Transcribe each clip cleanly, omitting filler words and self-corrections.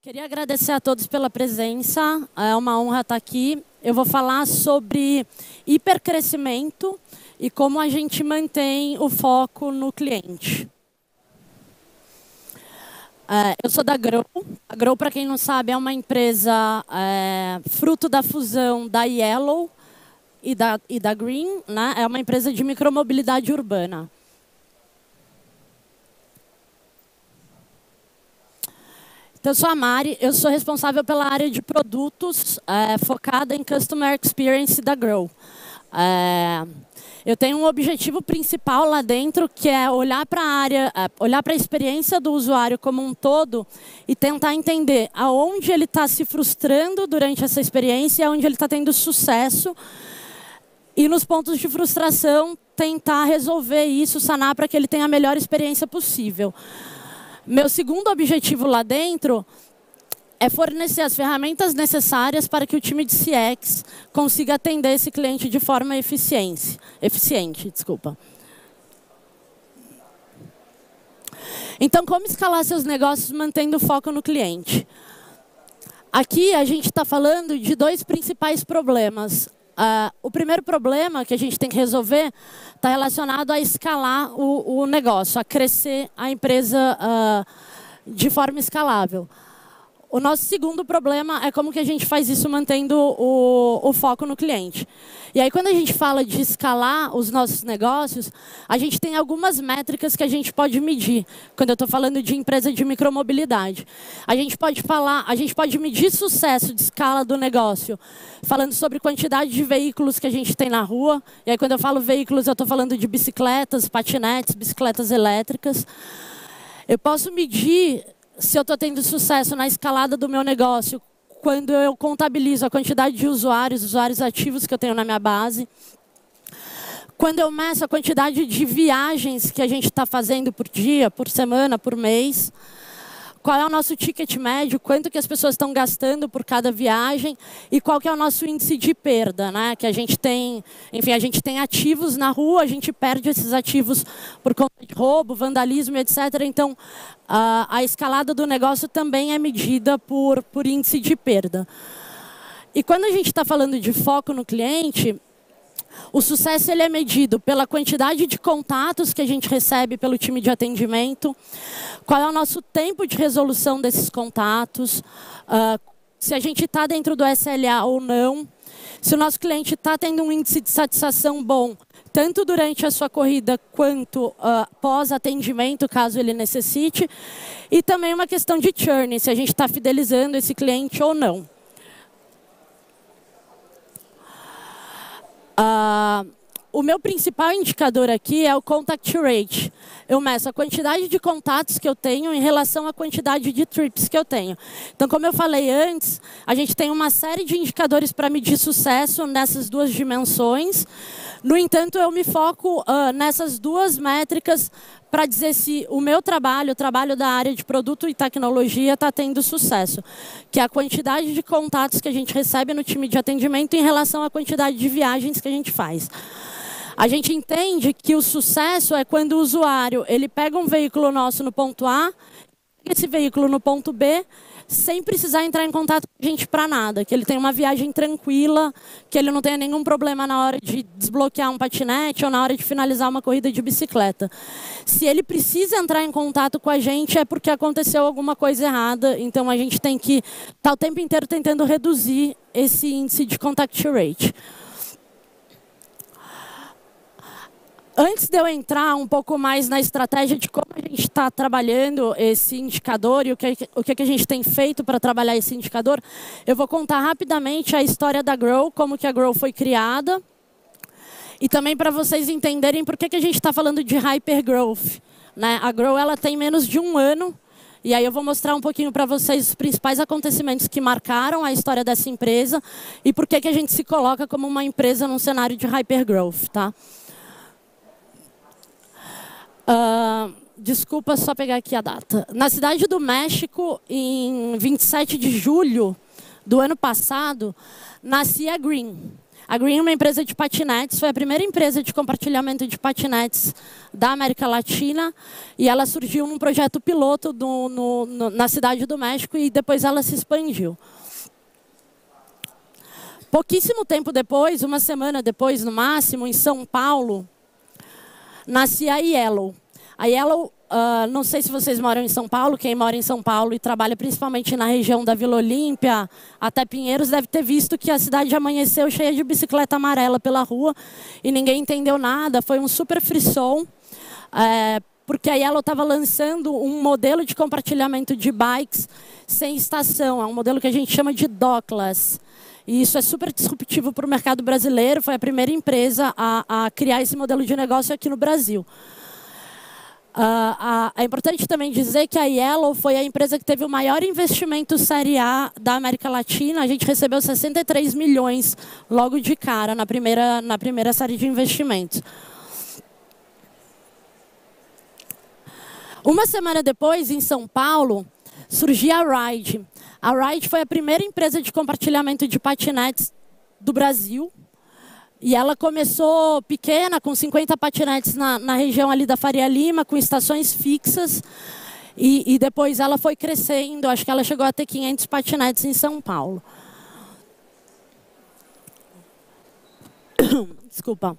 Queria agradecer a todos pela presença, é uma honra estar aqui. Eu vou falar sobre hipercrescimento e como a gente mantém o foco no cliente. Eu sou da Grow. A Grow, para quem não sabe, é uma empresa fruto da fusão da Yellow e da Green, né? É uma empresa de micromobilidade urbana. Então, eu sou a Mari, eu sou responsável pela área de produtos focada em Customer Experience da Grow. Eu tenho um objetivo principal lá dentro, que é olhar para a área, olhar para a experiência do usuário como um todo e tentar entender aonde ele está se frustrando durante essa experiência e aonde ele está tendo sucesso. E nos pontos de frustração, tentar resolver isso, sanar para que ele tenha a melhor experiência possível. Meu segundo objetivo lá dentro é fornecer as ferramentas necessárias para que o time de CX consiga atender esse cliente de forma eficiente. Então, como escalar seus negócios mantendo foco no cliente? Aqui a gente está falando de dois principais problemas. O primeiro problema que a gente tem que resolver está relacionado a escalar o negócio, a crescer a empresa de forma escalável. O nosso segundo problema é como que a gente faz isso mantendo o foco no cliente. E aí, quando a gente fala de escalar os nossos negócios, a gente tem algumas métricas que a gente pode medir. Quando eu estou falando de empresa de micromobilidade, a gente pode medir sucesso de escala do negócio, falando sobre quantidade de veículos que a gente tem na rua. E aí, quando eu falo veículos, eu estou falando de bicicletas, patinetes, bicicletas elétricas. Eu posso medir se eu estou tendo sucesso na escalada do meu negócio quando eu contabilizo a quantidade de usuários ativos que eu tenho na minha base. Quando eu meço a quantidade de viagens que a gente está fazendo por dia, por semana, por mês. Qual é o nosso ticket médio, quanto que as pessoas estão gastando por cada viagem e qual que é o nosso índice de perda, né? Que a gente tem, enfim, a gente tem ativos na rua, a gente perde esses ativos por conta de roubo, vandalismo, etc. Então, a escalada do negócio também é medida por índice de perda. E quando a gente está falando de foco no cliente, o sucesso ele é medido pela quantidade de contatos que a gente recebe pelo time de atendimento, qual é o nosso tempo de resolução desses contatos, se a gente está dentro do SLA ou não, se o nosso cliente está tendo um índice de satisfação bom, tanto durante a sua corrida quanto pós-atendimento, caso ele necessite, e também uma questão de churn, se a gente está fidelizando esse cliente ou não. O meu principal indicador aqui é o contact rate. Eu meço a quantidade de contatos que eu tenho em relação à quantidade de trips que eu tenho. Então, como eu falei antes, a gente tem uma série de indicadores para medir sucesso nessas duas dimensões. No entanto, eu me foco nessas duas métricas para dizer se o meu trabalho, o trabalho da área de produto e tecnologia está tendo sucesso, que é a quantidade de contatos que a gente recebe no time de atendimento em relação à quantidade de viagens que a gente faz. A gente entende que o sucesso é quando o usuário ele pega um veículo nosso no ponto A, esse veículo no ponto B, sem precisar entrar em contato com a gente para nada, que ele tenha uma viagem tranquila, que ele não tenha nenhum problema na hora de desbloquear um patinete ou na hora de finalizar uma corrida de bicicleta. Se ele precisa entrar em contato com a gente é porque aconteceu alguma coisa errada, então a gente tem que estar o tempo inteiro tentando reduzir esse índice de contact rate. Antes de eu entrar um pouco mais na estratégia de como a gente está trabalhando esse indicador e o que a gente tem feito para trabalhar esse indicador, eu vou contar rapidamente a história da Grow, como que a Grow foi criada, e também para vocês entenderem por que a gente está falando de hypergrowth, né? A Grow ela tem menos de 1 ano, e aí eu vou mostrar um pouquinho para vocês os principais acontecimentos que marcaram a história dessa empresa e por que a gente se coloca como uma empresa num cenário de hypergrowth, tá? Desculpa, só pegar aqui a data. Na cidade do México, em 27 de julho do ano passado, nascia a Green. A Green é uma empresa de patinetes, foi a primeira empresa de compartilhamento de patinetes da América Latina, e ela surgiu num projeto piloto na Cidade do México, e depois ela se expandiu. Pouquíssimo tempo depois, uma semana depois, no máximo, em São Paulo, nascia a Yellow. A Yellow, não sei se vocês moram em São Paulo, quem mora em São Paulo e trabalha principalmente na região da Vila Olímpia, até Pinheiros, deve ter visto que a cidade amanheceu cheia de bicicleta amarela pela rua e ninguém entendeu nada, foi um super frisson, porque a Yellow estava lançando um modelo de compartilhamento de bikes sem estação, é um modelo que a gente chama de dockless. E isso é super disruptivo para o mercado brasileiro, foi a primeira empresa a criar esse modelo de negócio aqui no Brasil. É importante também dizer que a Yellow foi a empresa que teve o maior investimento Série A da América Latina. A gente recebeu 63 milhões logo de cara na primeira série de investimentos. Uma semana depois, em São Paulo, surgia a Ride. A Ride foi a primeira empresa de compartilhamento de patinetes do Brasil. E ela começou pequena, com 50 patinetes na região ali da Faria Lima, com estações fixas. E depois ela foi crescendo, acho que ela chegou a ter 500 patinetes em São Paulo. Desculpa.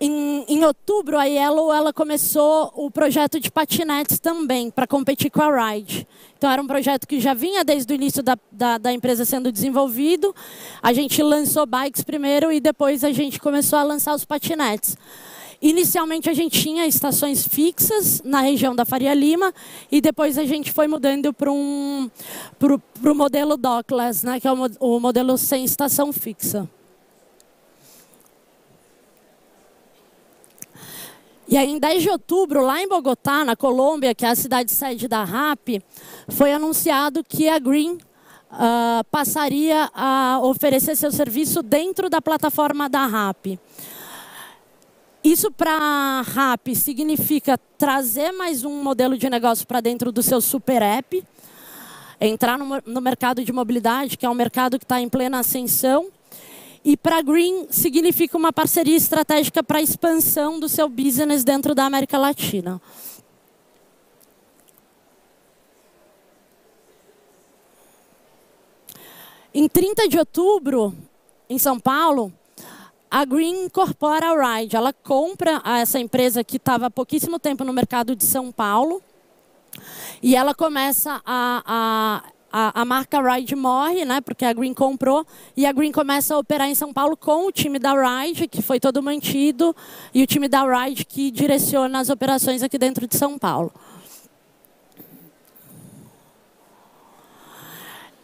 Em outubro, a Yellow ela começou o projeto de patinetes também, para competir com a Ride. Então, era um projeto que já vinha desde o início da empresa sendo desenvolvido. A gente lançou bikes primeiro e depois a gente começou a lançar os patinetes. Inicialmente, a gente tinha estações fixas na região da Faria Lima e depois a gente foi mudando para o modelo dockless, né, que é o modelo sem estação fixa. E aí, em 10 de outubro, lá em Bogotá, na Colômbia, que é a cidade sede da RAP, foi anunciado que a Green passaria a oferecer seu serviço dentro da plataforma da RAP. Isso para a RAP significa trazer mais um modelo de negócio para dentro do seu super app, entrar no mercado de mobilidade, que é um mercado que está em plena ascensão. E para a Green significa uma parceria estratégica para a expansão do seu business dentro da América Latina. Em 30 de outubro, em São Paulo, a Green incorpora a Ride. Ela compra essa empresa que estava há pouquíssimo tempo no mercado de São Paulo e ela começa a marca Ride morre, né, porque a Green comprou, e a Green começa a operar em São Paulo com o time da Ride, que foi todo mantido, e o time da Ride que direciona as operações aqui dentro de São Paulo.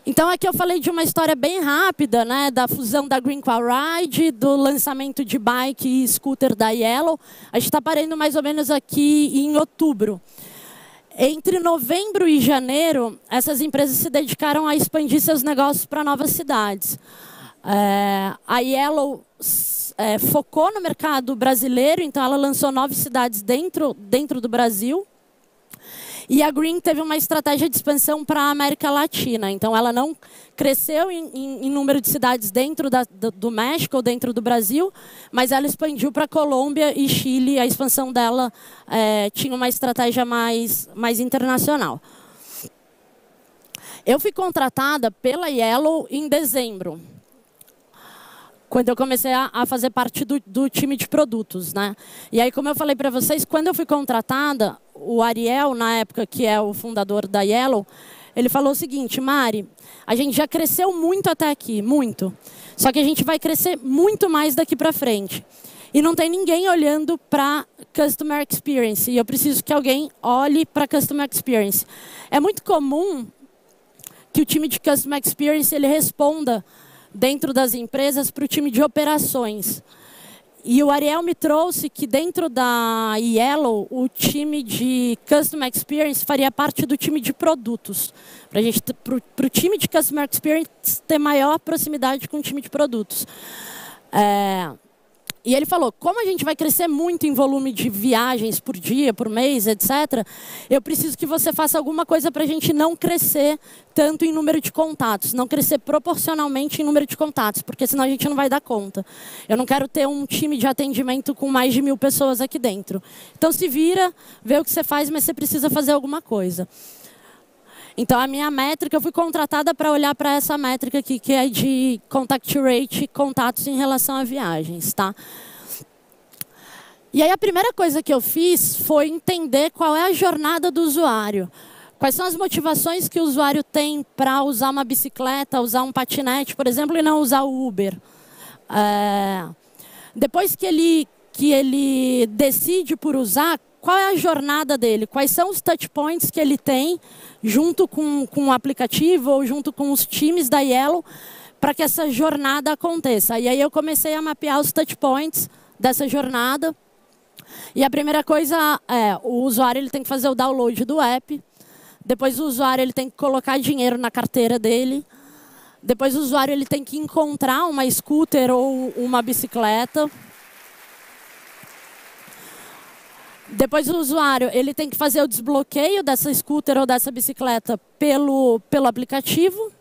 Então, aqui eu falei de uma história bem rápida, né, da fusão da Green com a Ride, do lançamento de bike e scooter da Yellow. A gente está parando mais ou menos aqui em outubro. Entre novembro e janeiro, essas empresas se dedicaram a expandir seus negócios para novas cidades. A Yellow focou no mercado brasileiro, então ela lançou 9 cidades dentro do Brasil. E a Green teve uma estratégia de expansão para a América Latina. Então, ela não cresceu em número de cidades dentro do México ou dentro do Brasil, mas ela expandiu para Colômbia e Chile. A expansão dela tinha uma estratégia mais internacional. Eu fui contratada pela Yellow em dezembro, quando eu comecei a fazer parte do time de produtos, né? E aí, como eu falei para vocês, quando eu fui contratada, o Ariel, na época, que é o fundador da Yellow, ele falou o seguinte: Mari, a gente já cresceu muito até aqui, muito. Só que a gente vai crescer muito mais daqui para frente. E não tem ninguém olhando para Customer Experience. E eu preciso que alguém olhe para Customer Experience. É muito comum que o time de Customer Experience ele responda dentro das empresas para o time de operações. E o Ariel me trouxe que dentro da Yellow, o time de Customer Experience faria parte do time de produtos. Para o time de Customer Experience ter maior proximidade com o time de produtos. E ele falou, como a gente vai crescer muito em volume de viagens por dia, por mês, etc., eu preciso que você faça alguma coisa para a gente não crescer tanto em número de contatos, não crescer proporcionalmente em número de contatos, porque senão a gente não vai dar conta. Eu não quero ter um time de atendimento com mais de 1000 pessoas aqui dentro. Então se vira, vê o que você faz, mas você precisa fazer alguma coisa. Então, a minha métrica, eu fui contratada para olhar para essa métrica aqui, que é de contact rate, contatos em relação a viagens, tá? E aí, a primeira coisa que eu fiz foi entender qual é a jornada do usuário. Quais são as motivações que o usuário tem para usar uma bicicleta, usar um patinete, por exemplo, e não usar o Uber. Depois que ele decide por usar, qual é a jornada dele? Quais são os touch points que ele tem junto com o aplicativo ou junto com os times da Yellow para que essa jornada aconteça? E aí eu comecei a mapear os touch points dessa jornada. E a primeira coisa é, o usuário ele tem que fazer o download do app. Depois o usuário ele tem que colocar dinheiro na carteira dele. Depois o usuário ele tem que encontrar uma scooter ou uma bicicleta. Depois o usuário ele tem que fazer o desbloqueio dessa scooter ou dessa bicicleta pelo aplicativo.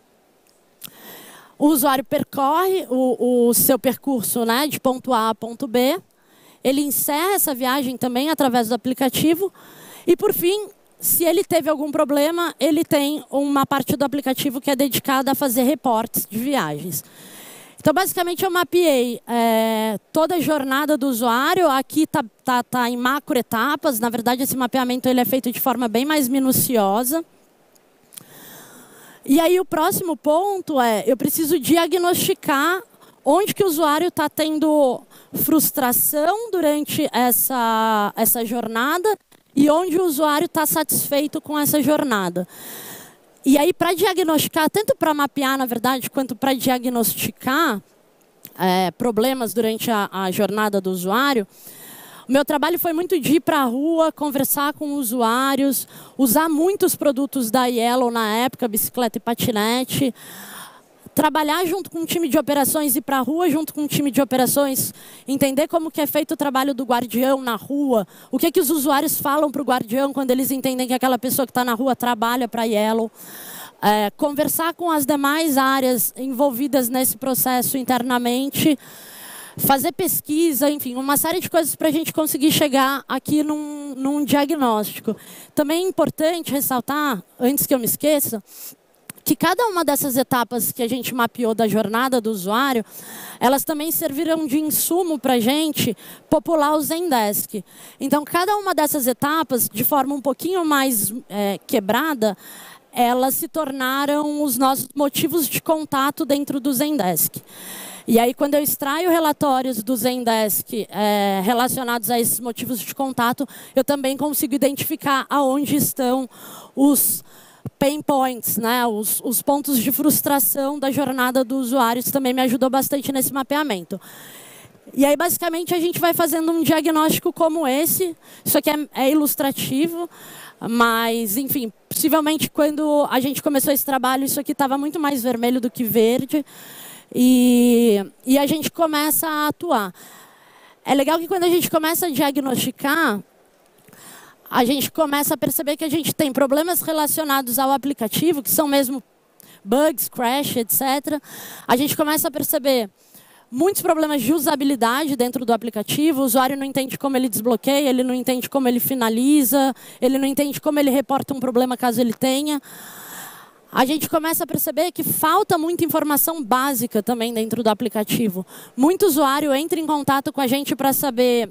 O usuário percorre o seu percurso, né, de ponto A a ponto B. Ele encerra essa viagem também através do aplicativo. E, por fim, se ele teve algum problema, ele tem uma parte do aplicativo que é dedicada a fazer reportes de viagens. Então, basicamente, eu mapeei toda a jornada do usuário. Aqui tá em macro etapas. Na verdade, esse mapeamento ele é feito de forma bem mais minuciosa. E aí, o próximo ponto é, eu preciso diagnosticar onde que o usuário está tendo frustração durante essa jornada e onde o usuário está satisfeito com essa jornada. E aí, para diagnosticar, tanto para mapear, na verdade, quanto para diagnosticar problemas durante a jornada do usuário, o meu trabalho foi muito de ir para a rua, conversar com usuários, usar muitos produtos da Yellow na época, bicicleta e patinete, trabalhar junto com um time de operações, ir para a rua junto com um time de operações, entender como que é feito o trabalho do guardião na rua, o que que os usuários falam para o guardião quando eles entendem que aquela pessoa que está na rua trabalha para a Yellow, conversar com as demais áreas envolvidas nesse processo internamente, fazer pesquisa, enfim, uma série de coisas para a gente conseguir chegar aqui num diagnóstico. Também é importante ressaltar, antes que eu me esqueça, que cada uma dessas etapas que a gente mapeou da jornada do usuário, elas também serviram de insumo para a gente popular o Zendesk. Então, cada uma dessas etapas, de forma um pouquinho mais quebrada, elas se tornaram os nossos motivos de contato dentro do Zendesk. E aí, quando eu extraio relatórios do Zendesk relacionados a esses motivos de contato, eu também consigo identificar aonde estão os pain points, né? Os pontos de frustração da jornada do usuário. Isso também me ajudou bastante nesse mapeamento. E aí, basicamente, a gente vai fazendo um diagnóstico como esse. Isso aqui é ilustrativo, mas, enfim, possivelmente, quando a gente começou esse trabalho, isso aqui estava muito mais vermelho do que verde. E a gente começa a atuar. É legal que quando a gente começa a diagnosticar, a gente começa a perceber que a gente tem problemas relacionados ao aplicativo, que são mesmo bugs, crash, etc. A gente começa a perceber muitos problemas de usabilidade dentro do aplicativo. O usuário não entende como ele desbloqueia, ele não entende como ele finaliza, ele não entende como ele reporta um problema caso ele tenha. A gente começa a perceber que falta muita informação básica também dentro do aplicativo. Muito usuário entra em contato com a gente para saber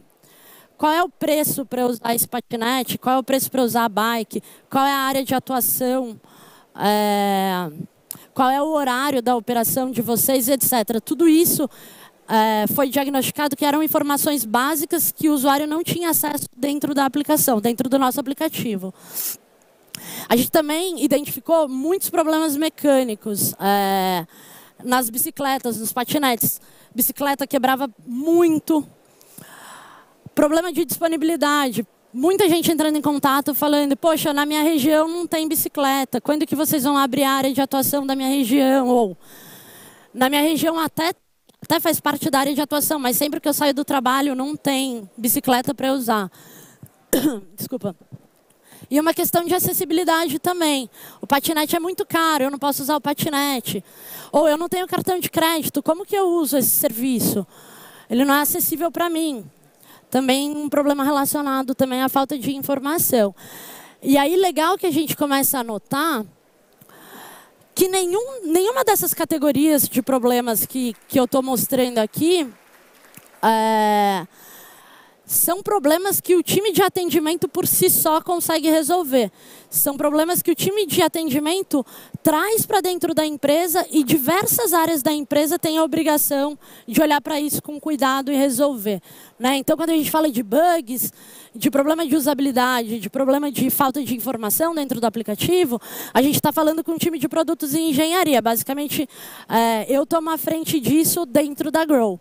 qual é o preço para usar esse patinete, qual é o preço para usar a bike, qual é a área de atuação, qual é o horário da operação de vocês, etc. Tudo isso foi diagnosticado que eram informações básicas que o usuário não tinha acesso dentro da aplicação, dentro do nosso aplicativo. A gente também identificou muitos problemas mecânicos nas bicicletas, nos patinetes. Bicicleta quebrava muito. Problema de disponibilidade. Muita gente entrando em contato falando, poxa, na minha região não tem bicicleta. Quando que vocês vão abrir a área de atuação da minha região? Ou, na minha região até, até faz parte da área de atuação, mas sempre que eu saio do trabalho não tem bicicleta para eu usar. Desculpa. E uma questão de acessibilidade também. O patinete é muito caro, eu não posso usar o patinete. Ou eu não tenho cartão de crédito, como que eu uso esse serviço? Ele não é acessível para mim. Também um problema relacionado também à falta de informação. E aí, legal que a gente começa a notar que nenhuma dessas categorias de problemas que eu estou mostrando aqui são problemas que o time de atendimento por si só consegue resolver. São problemas que o time de atendimento traz para dentro da empresa e diversas áreas da empresa têm a obrigação de olhar para isso com cuidado e resolver, né? Então, quando a gente fala de bugs, de problema de usabilidade, de problema de falta de informação dentro do aplicativo, a gente está falando com um time de produtos e engenharia. Basicamente, eu tomo a frente disso dentro da Grow.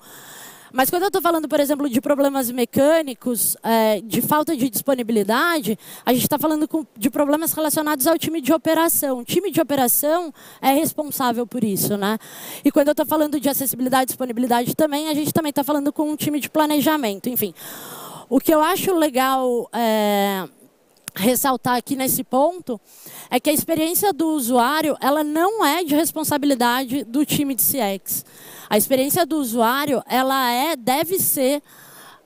Mas quando eu estou falando, por exemplo, de problemas mecânicos, de falta de disponibilidade, a gente está falando de problemas relacionados ao time de operação. O time de operação é responsável por isso, né? E quando eu estou falando de acessibilidade e disponibilidade também, a gente também está falando com um time de planejamento. Enfim, o que eu acho legal ressaltar aqui nesse ponto é que a experiência do usuário ela não é de responsabilidade do time de CX. A experiência do usuário ela deve ser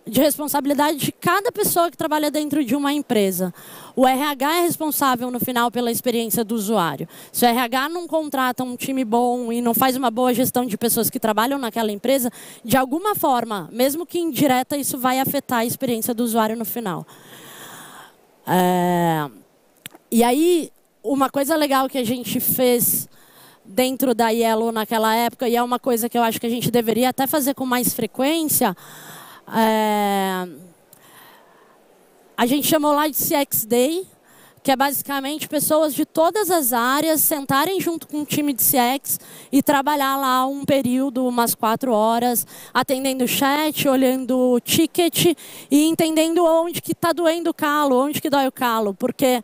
de responsabilidade de cada pessoa que trabalha dentro de uma empresa. O RH é responsável no final pela experiência do usuário. Se o RH não contrata um time bom e não faz uma boa gestão de pessoas que trabalham naquela empresa, de alguma forma, mesmo que indireta, isso vai afetar a experiência do usuário no final. E aí, uma coisa legal que a gente fez dentro da Yellow naquela época, e é uma coisa que eu acho que a gente deveria até fazer com mais frequência, a gente chamou lá de CX Day, que é basicamente pessoas de todas as áreas sentarem junto com o time de CX e trabalhar lá um período, umas 4 horas, atendendo o chat, olhando o ticket e entendendo onde que está doendo o calo, onde que dói o calo, porque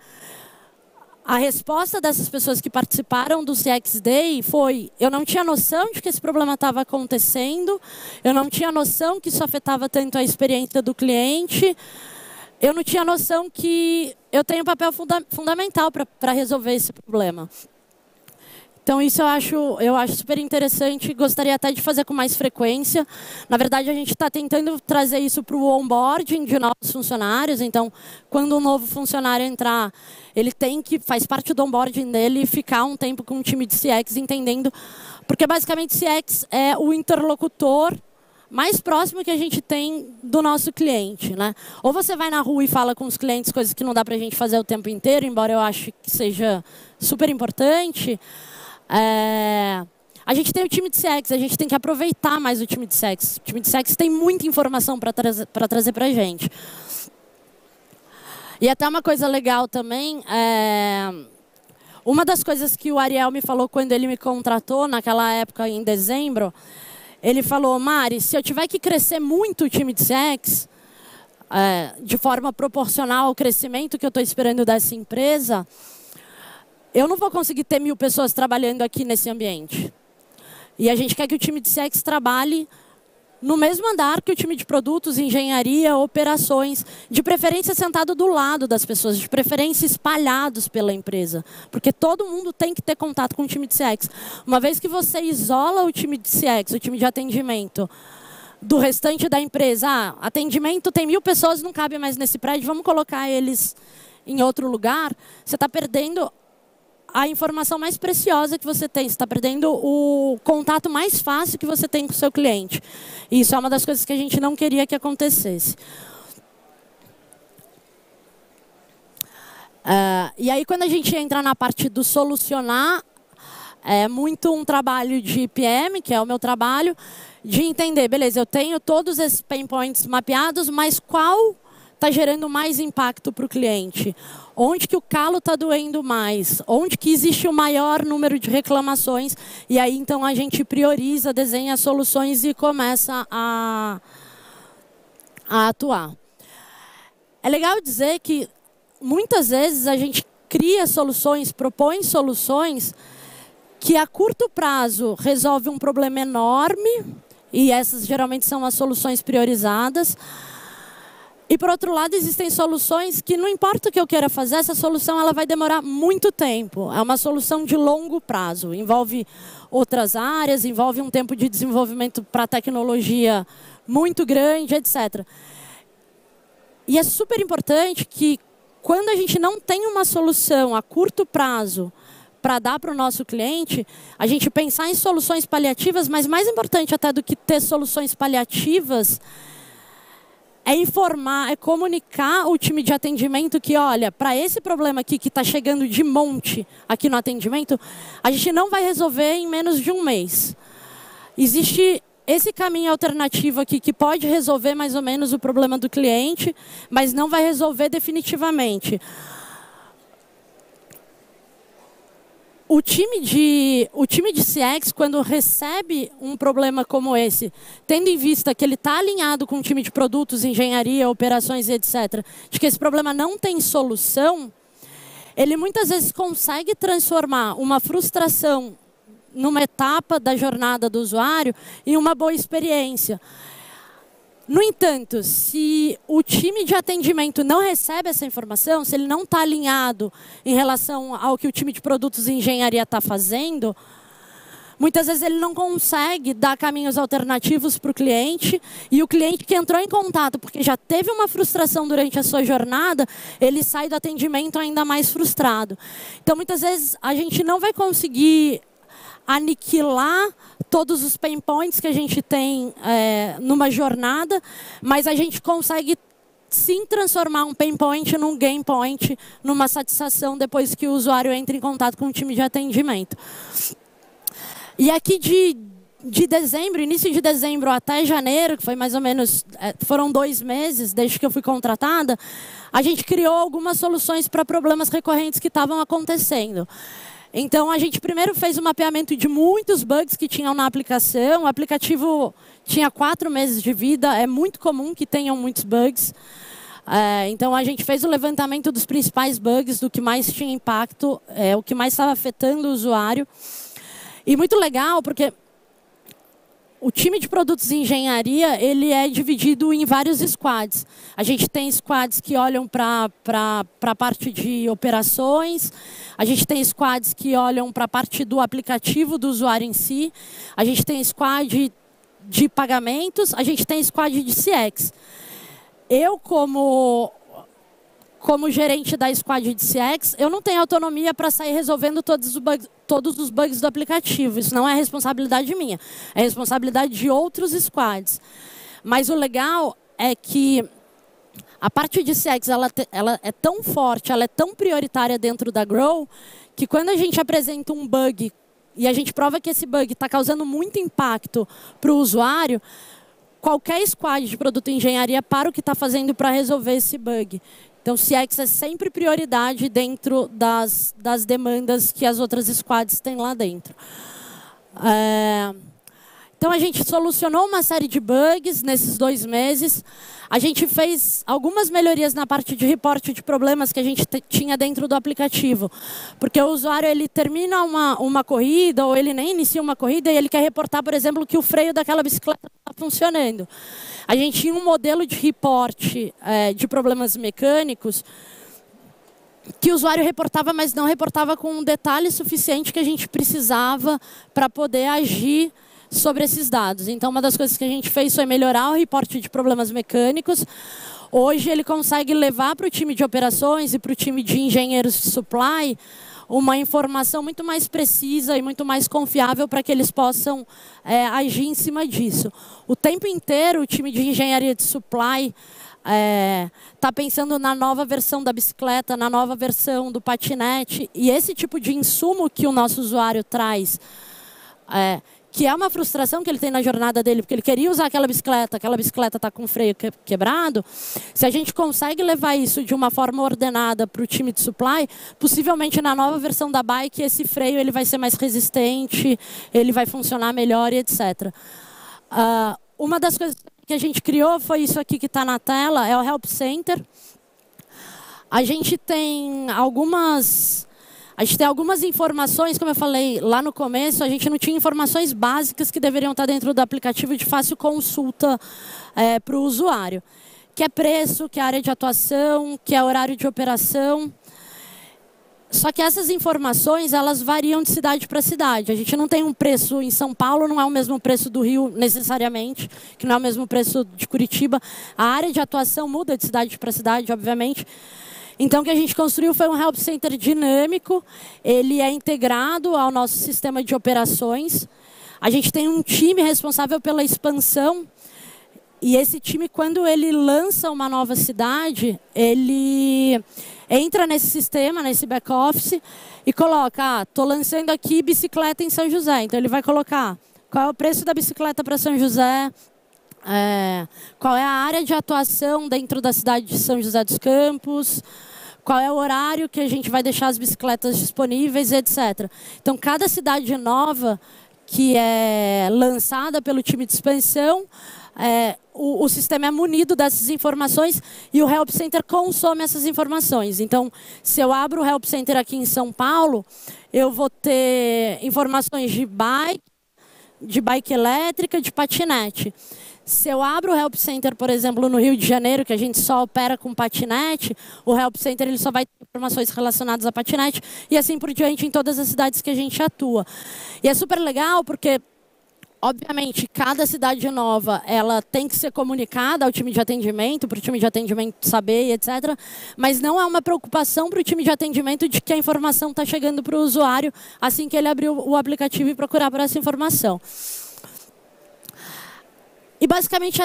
a resposta dessas pessoas que participaram do CX Day foi: eu não tinha noção de que esse problema estava acontecendo, eu não tinha noção que isso afetava tanto a experiência do cliente, eu não tinha noção que eu tenho um papel fundamental para resolver esse problema. Então, isso eu acho super interessante, gostaria até de fazer com mais frequência. Na verdade, a gente está tentando trazer isso para o onboarding de novos funcionários. Então, quando um novo funcionário entrar, ele faz parte do onboarding dele, ficar um tempo com um time de CX, entendendo. Porque, basicamente, CX é o interlocutor mais próximo que a gente tem do nosso cliente, né? Ou você vai na rua e fala com os clientes, coisas que não dá para a gente fazer o tempo inteiro, embora eu ache que seja super importante. A gente tem o time de CX, a gente tem que aproveitar mais o time de CX. O time de CX tem muita informação para trazer para a gente. E até uma coisa legal também, uma das coisas que o Ariel me falou quando ele me contratou, naquela época, em dezembro, ele falou: Mari, se eu tiver que crescer muito o time de CX, de forma proporcional ao crescimento que eu estou esperando dessa empresa, eu não vou conseguir ter 1000 pessoas trabalhando aqui nesse ambiente. E a gente quer que o time de CX trabalhe no mesmo andar que o time de produtos, engenharia, operações, de preferência sentado do lado das pessoas, de preferência espalhados pela empresa. Porque todo mundo tem que ter contato com o time de CX. Uma vez que você isola o time de CX, o time de atendimento, do restante da empresa, atendimento tem 1000 pessoas, não cabe mais nesse prédio, vamos colocar eles em outro lugar, você está perdendo a informação mais preciosa que você tem. Você está perdendo o contato mais fácil que você tem com o seu cliente. E isso é uma das coisas que a gente não queria que acontecesse. E aí, quando a gente entra na parte do solucionar, é muito um trabalho de PM, que é o meu trabalho, de entender, beleza, eu tenho todos esses pain points mapeados, mas qual está gerando mais impacto para o cliente? Onde que o calo está doendo mais? Onde que existe o maior número de reclamações? E aí, então, a gente prioriza, desenha soluções e começa a atuar. É legal dizer que, muitas vezes, a gente cria soluções, propõe soluções que, a curto prazo, resolve um problema enorme E essas geralmente são as soluções priorizadas. E, por outro lado, existem soluções que não importa o que eu queira fazer, essa solução ela vai demorar muito tempo. É uma solução de longo prazo. Envolve outras áreas, envolve um tempo de desenvolvimento para a tecnologia muito grande, etc. E é super importante que, quando a gente não tem uma solução a curto prazo para dar para o nosso cliente, a gente pensar em soluções paliativas, mas mais importante até do que ter soluções paliativas, é informar, é comunicar o time de atendimento que, olha, para esse problema aqui que está chegando de monte aqui no atendimento, a gente não vai resolver em menos de um mês. Existe esse caminho alternativo aqui que pode resolver mais ou menos o problema do cliente, mas não vai resolver definitivamente. O time de CX, quando recebe um problema como esse, tendo em vista que ele está alinhado com o time de produtos, engenharia, operações, etc., de que esse problema não tem solução, ele muitas vezes consegue transformar uma frustração numa etapa da jornada do usuário em uma boa experiência. No entanto, se o time de atendimento não recebe essa informação, se ele não está alinhado em relação ao que o time de produtos e engenharia está fazendo, muitas vezes ele não consegue dar caminhos alternativos para o cliente, e o cliente que entrou em contato porque já teve uma frustração durante a sua jornada, ele sai do atendimento ainda mais frustrado. Então, muitas vezes, a gente não vai conseguir aniquilar todos os pain points que a gente tem numa jornada, mas a gente consegue sim transformar um pain point num gain point, numa satisfação depois que o usuário entra em contato com o time de atendimento. E aqui de dezembro, início de dezembro até janeiro, que foi mais ou menos, foram 2 meses desde que eu fui contratada, a gente criou algumas soluções para problemas recorrentes que estavam acontecendo. Então, a gente primeiro fez um mapeamento de muitos bugs que tinham na aplicação. O aplicativo tinha 4 meses de vida, é muito comum que tenham muitos bugs. Então, a gente fez o levantamento dos principais bugs, do que mais tinha impacto, o que mais estava afetando o usuário. E muito legal, porque o time de produtos e engenharia, ele é dividido em vários squads. A gente tem squads que olham para a parte de operações, a gente tem squads que olham para a parte do aplicativo do usuário em si, a gente tem squad de pagamentos, a gente tem squad de CX. Eu, como gerente da squad de CX, eu não tenho autonomia para sair resolvendo todos os bugs do aplicativo. Isso não é responsabilidade minha, é responsabilidade de outros squads. Mas o legal é que a parte de CX ela é tão forte, ela é tão prioritária dentro da Grow, que quando a gente apresenta um bug e a gente prova que esse bug está causando muito impacto para o usuário, qualquer squad de produto e engenharia para o que está fazendo para resolver esse bug. Então, CX é sempre prioridade dentro das demandas que as outras squads têm lá dentro. Então, a gente solucionou uma série de bugs nesses 2 meses. A gente fez algumas melhorias na parte de reporte de problemas que a gente tinha dentro do aplicativo. Porque o usuário ele termina uma corrida, ou ele nem inicia uma corrida, e ele quer reportar, por exemplo, que o freio daquela bicicleta não está funcionando. A gente tinha um modelo de reporte de problemas mecânicos que o usuário reportava, mas não reportava com um detalhe suficiente que a gente precisava para poder agir sobre esses dados. Então, uma das coisas que a gente fez foi melhorar o reporte de problemas mecânicos. Hoje, ele consegue levar para o time de operações e para o time de engenheiros de supply uma informação muito mais precisa e muito mais confiável para que eles possam agir em cima disso. O tempo inteiro, o time de engenharia de supply está pensando na nova versão da bicicleta, na nova versão do patinete, e esse tipo de insumo que o nosso usuário traz, que é uma frustração que ele tem na jornada dele, porque ele queria usar aquela bicicleta está com o freio quebrado. Se a gente consegue levar isso de uma forma ordenada para o time de supply, possivelmente na nova versão da bike, esse freio ele vai ser mais resistente, ele vai funcionar melhor e etc. Uma das coisas que a gente criou foi isso aqui que está na tela, é o Help Center. A gente tem algumas A gente tem algumas informações, como eu falei lá no começo, a gente não tinha informações básicas que deveriam estar dentro do aplicativo de fácil consulta para o usuário. Que é preço, que é área de atuação, que é horário de operação. Só que essas informações, elas variam de cidade para cidade. A gente não tem um preço em São Paulo, não é o mesmo preço do Rio necessariamente, que não é o mesmo preço de Curitiba. A área de atuação muda de cidade para cidade, obviamente. Então, o que a gente construiu foi um Help Center dinâmico. Ele é integrado ao nosso sistema de operações. A gente tem um time responsável pela expansão. E esse time, quando ele lança uma nova cidade, ele entra nesse sistema, nesse back-office, e coloca, estou lançando aqui bicicleta em São José. Então, ele vai colocar qual é o preço da bicicleta para São José, qual é a área de atuação dentro da cidade de São José dos Campos, qual é o horário que a gente vai deixar as bicicletas disponíveis, etc. Então, cada cidade nova que é lançada pelo time de expansão, o sistema é munido dessas informações e o Help Center consome essas informações. Então, se eu abro o Help Center aqui em São Paulo, eu vou ter informações de bike elétrica, de patinete. Se eu abro o Help Center, por exemplo, no Rio de Janeiro, que a gente só opera com patinete, o Help Center ele só vai ter informações relacionadas a patinete e assim por diante em todas as cidades que a gente atua. E é super legal porque, obviamente, cada cidade nova ela tem que ser comunicada ao time de atendimento, para o time de atendimento saber, etc. Mas não é uma preocupação para o time de atendimento de que a informação está chegando para o usuário assim que ele abrir o aplicativo e procurar por essa informação. E, basicamente,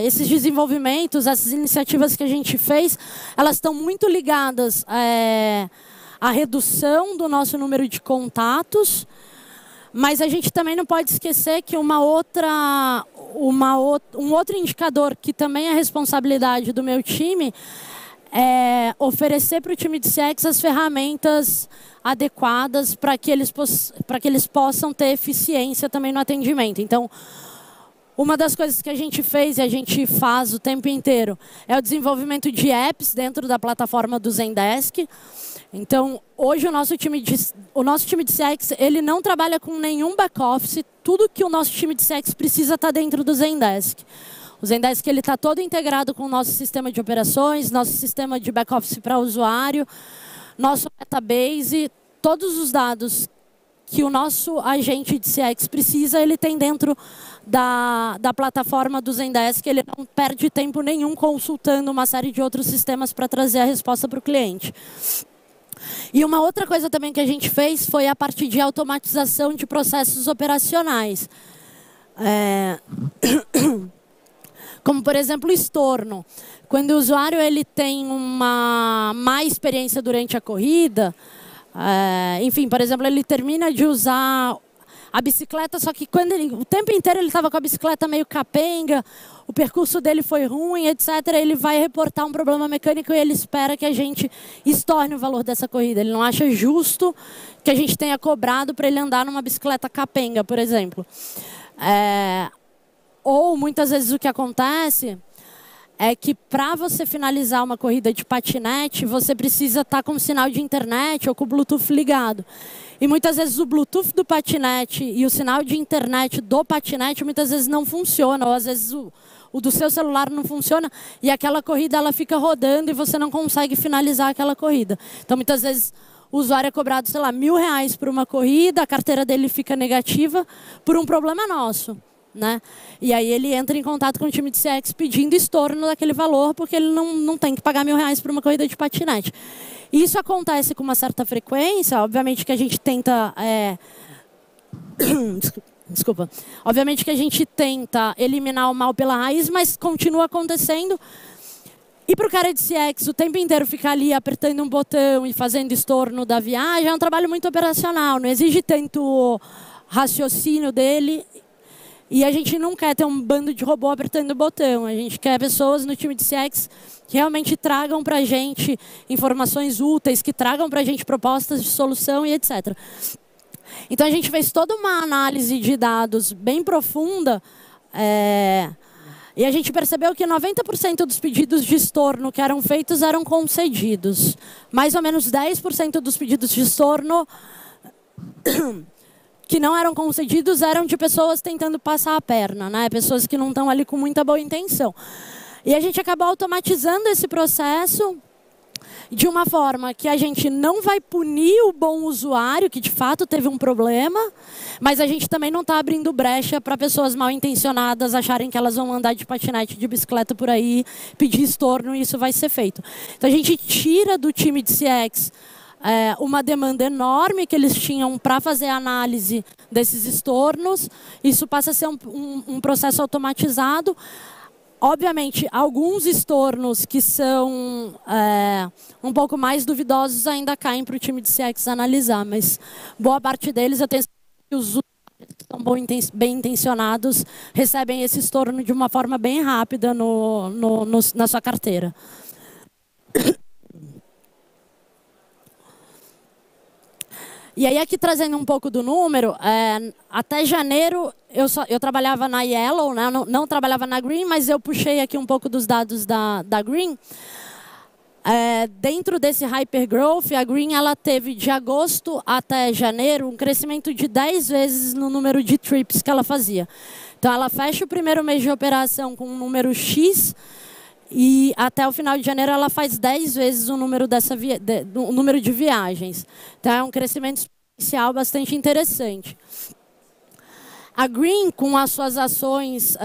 esses desenvolvimentos, essas iniciativas que a gente fez, elas estão muito ligadas à redução do nosso número de contatos, mas a gente também não pode esquecer que um outro indicador que também é responsabilidade do meu time é oferecer para o time de CX as ferramentas adequadas para que eles possam ter eficiência também no atendimento. Então, uma das coisas que a gente fez e a gente faz o tempo inteiro é o desenvolvimento de apps dentro da plataforma do Zendesk. Então, hoje o nosso time de CX ele não trabalha com nenhum back-office. Tudo que o nosso time de CX precisa está dentro do Zendesk. O Zendesk está todo integrado com o nosso sistema de operações, nosso sistema de back-office para usuário, nosso database, todos os dados que o nosso agente de CX precisa, ele tem dentro da plataforma do Zendesk. Ele não perde tempo nenhum consultando uma série de outros sistemas para trazer a resposta para o cliente. E uma outra coisa também que a gente fez foi a parte de automatização de processos operacionais. Como, por exemplo, o estorno. Quando o usuário ele tem uma má experiência durante a corrida, enfim, por exemplo, ele termina de usar a bicicleta, só que o tempo inteiro ele estava com a bicicleta meio capenga, o percurso dele foi ruim, etc. Ele vai reportar um problema mecânico e ele espera que a gente estorne o valor dessa corrida. Ele não acha justo que a gente tenha cobrado para ele andar numa bicicleta capenga, por exemplo. Ou, muitas vezes, o que acontece é que, para você finalizar uma corrida de patinete, você precisa estar com o sinal de internet ou com o Bluetooth ligado. E, muitas vezes, o Bluetooth do patinete e o sinal de internet do patinete, muitas vezes, não funciona. Ou, às vezes, o do seu celular não funciona e aquela corrida ela fica rodando e você não consegue finalizar aquela corrida. Então, muitas vezes, o usuário é cobrado, sei lá, R$1.000 por uma corrida, a carteira dele fica negativa por um problema nosso. Né? E aí ele entra em contato com o time de CX pedindo estorno daquele valor, porque ele não tem que pagar R$1.000 por uma corrida de patinete. Isso acontece com uma certa frequência, obviamente que a gente tenta... Desculpa. Obviamente que a gente tenta eliminar o mal pela raiz, mas continua acontecendo. E para o cara de CX, o tempo inteiro ficar ali apertando um botão e fazendo estorno da viagem é um trabalho muito operacional, não exige tanto raciocínio dele. E a gente não quer ter um bando de robô apertando o botão. A gente quer pessoas no time de CX que realmente tragam para a gente informações úteis, que tragam para a gente propostas de solução e etc. Então, a gente fez toda uma análise de dados bem profunda E a gente percebeu que 90% dos pedidos de estorno que eram feitos eram concedidos. Mais ou menos 10% dos pedidos de estorno que não eram concedidos eram de pessoas tentando passar a perna, né? Pessoas que não estão ali com muita boa intenção. E a gente acabou automatizando esse processo de uma forma que a gente não vai punir o bom usuário, que de fato teve um problema, mas a gente também não está abrindo brecha para pessoas mal intencionadas acharem que elas vão andar de patinete, de bicicleta por aí, pedir estorno e isso vai ser feito. Então a gente tira do time de CX uma demanda enorme que eles tinham para fazer a análise desses estornos. Isso passa a ser um processo automatizado. Obviamente, alguns estornos que são um pouco mais duvidosos ainda caem para o time de CX analisar, mas boa parte deles eu tenho certeza que os usuários que são bem intencionados recebem esse estorno de uma forma bem rápida na sua carteira. E aí, aqui trazendo um pouco do número, até janeiro eu trabalhava na Yellow, né? Não trabalhava na Green, mas eu puxei aqui um pouco dos dados da Green. Dentro desse hypergrowth, a Green ela teve de agosto até janeiro um crescimento de 10 vezes no número de trips que ela fazia. Então, ela fecha o primeiro mês de operação com um número X, e até o final de janeiro ela faz 10 vezes o número, o número de viagens. Então é um crescimento exponencial bastante interessante. A Green, com as suas ações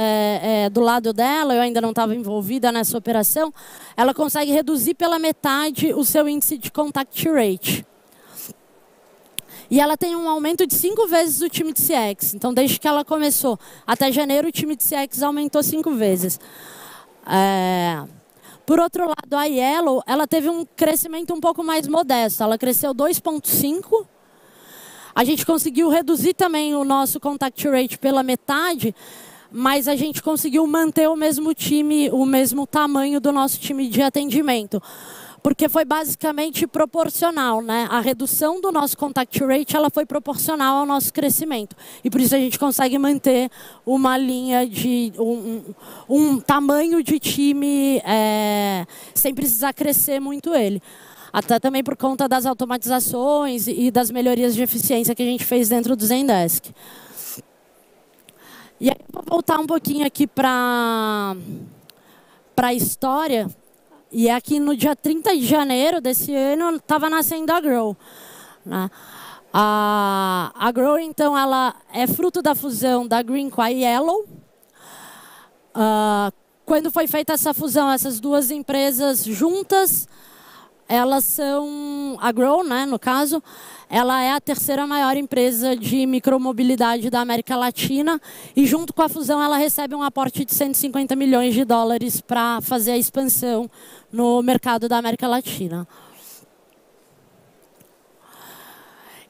do lado dela, eu ainda não estava envolvida nessa operação, ela consegue reduzir pela metade o seu índice de contact rate. E ela tem um aumento de 5 vezes o time de CX. Então, desde que ela começou até janeiro, o time de CX aumentou 5 vezes. Por outro lado, a Yellow, ela teve um crescimento um pouco mais modesto. Ela cresceu 2,5. A gente conseguiu reduzir também o nosso contact rate pela metade, mas a gente conseguiu manter o mesmo time, o mesmo tamanho do nosso time de atendimento. Porque foi basicamente proporcional, né? A redução do nosso contact rate ela foi proporcional ao nosso crescimento. E por isso a gente consegue manter uma linha de um tamanho de time sem precisar crescer muito ele. Até também por conta das automatizações e das melhorias de eficiência que a gente fez dentro do Zendesk. E aí eu vou voltar um pouquinho aqui para a história. E aqui no dia 30 de janeiro desse ano estava nascendo a Grow, né? A Grow, então, ela é fruto da fusão da Green com a Yellow. Quando foi feita essa fusão, essas duas empresas juntas, elas são... A Grow, né, no caso, ela é a terceira maior empresa de micromobilidade da América Latina e junto com a fusão ela recebe um aporte de 150 milhões de dólares para fazer a expansão no mercado da América Latina.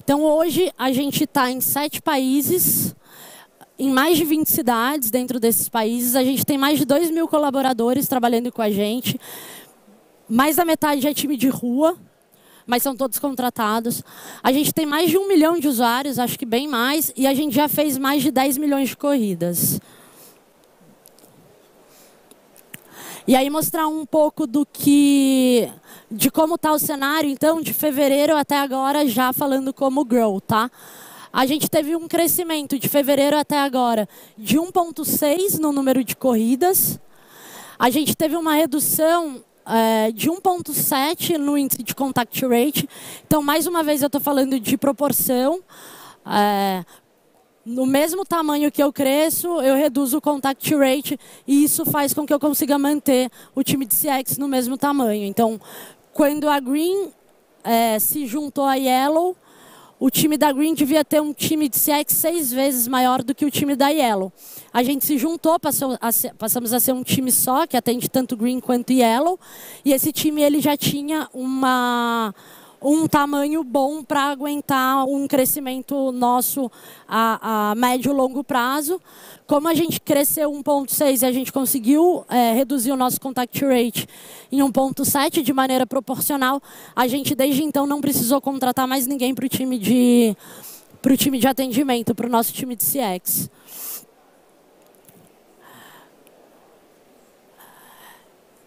Então hoje a gente está em 7 países, em mais de 20 cidades dentro desses países. A gente tem mais de 2.000 colaboradores trabalhando com a gente. Mais da metade é time de rua, mas são todos contratados. A gente tem mais de 1 milhão de usuários, acho que bem mais, e a gente já fez mais de 10 milhões de corridas. E aí mostrar um pouco de como está o cenário, então, de fevereiro até agora, já falando como Grow, tá? A gente teve um crescimento de fevereiro até agora de 1,6 no número de corridas. A gente teve uma redução de 1,7 no índice de contact rate. Então, mais uma vez, eu estou falando de proporção. No mesmo tamanho que eu cresço, eu reduzo o contact rate e isso faz com que eu consiga manter o time de CX no mesmo tamanho. Então, quando a Green se juntou à Yellow, o time da Green devia ter um time de CX 6 vezes maior do que o time da Yellow. A gente se juntou, passamos a ser um time só, que atende tanto Green quanto Yellow. E esse time ele já tinha um tamanho bom para aguentar um crescimento nosso a médio e longo prazo. Como a gente cresceu 1,6 e a gente conseguiu reduzir o nosso contact rate em 1,7 de maneira proporcional, a gente desde então não precisou contratar mais ninguém para o time de atendimento, para o nosso time de CX.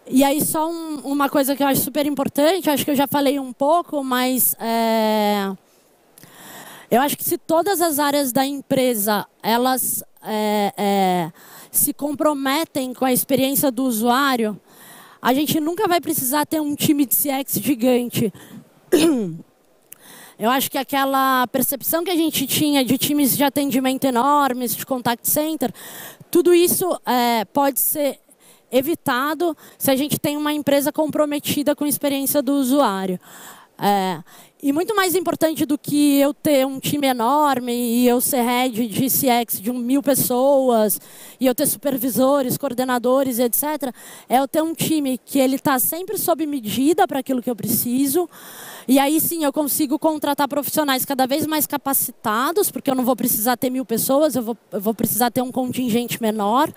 E aí só uma coisa que eu acho super importante, acho que eu já falei um pouco, mas eu acho que se todas as áreas da empresa elas se comprometem com a experiência do usuário, a gente nunca vai precisar ter um time de CX gigante. Eu acho que aquela percepção que a gente tinha de times de atendimento enormes, de contact center, tudo isso pode ser evitado se a gente tem uma empresa comprometida com a experiência do usuário. E muito mais importante do que eu ter um time enorme e eu ser head de CX de 1.000 pessoas e eu ter supervisores, coordenadores, etc., é eu ter um time que ele está sempre sob medida para aquilo que eu preciso. E aí sim eu consigo contratar profissionais cada vez mais capacitados, porque eu não vou precisar ter 1.000 pessoas, eu vou precisar ter um contingente menor.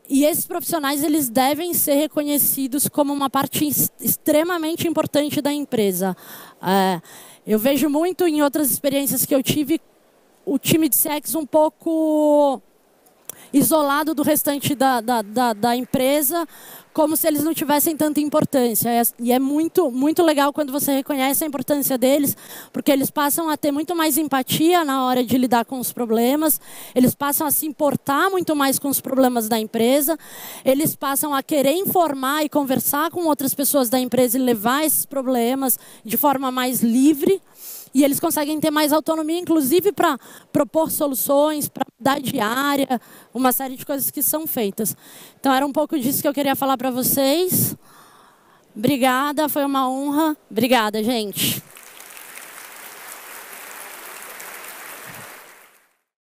E esses profissionais eles devem ser reconhecidos como uma parte extremamente importante da empresa. Eu vejo muito em outras experiências que eu tive o time de CX um pouco isolado do restante da empresa, como se eles não tivessem tanta importância. E é muito, muito legal quando você reconhece a importância deles, porque eles passam a ter muito mais empatia na hora de lidar com os problemas, eles passam a se importar muito mais com os problemas da empresa, eles passam a querer informar e conversar com outras pessoas da empresa e levar esses problemas de forma mais livre. E eles conseguem ter mais autonomia, inclusive para propor soluções, para mudar de área, uma série de coisas que são feitas. Então, era um pouco disso que eu queria falar para vocês. Obrigada, foi uma honra. Obrigada, gente.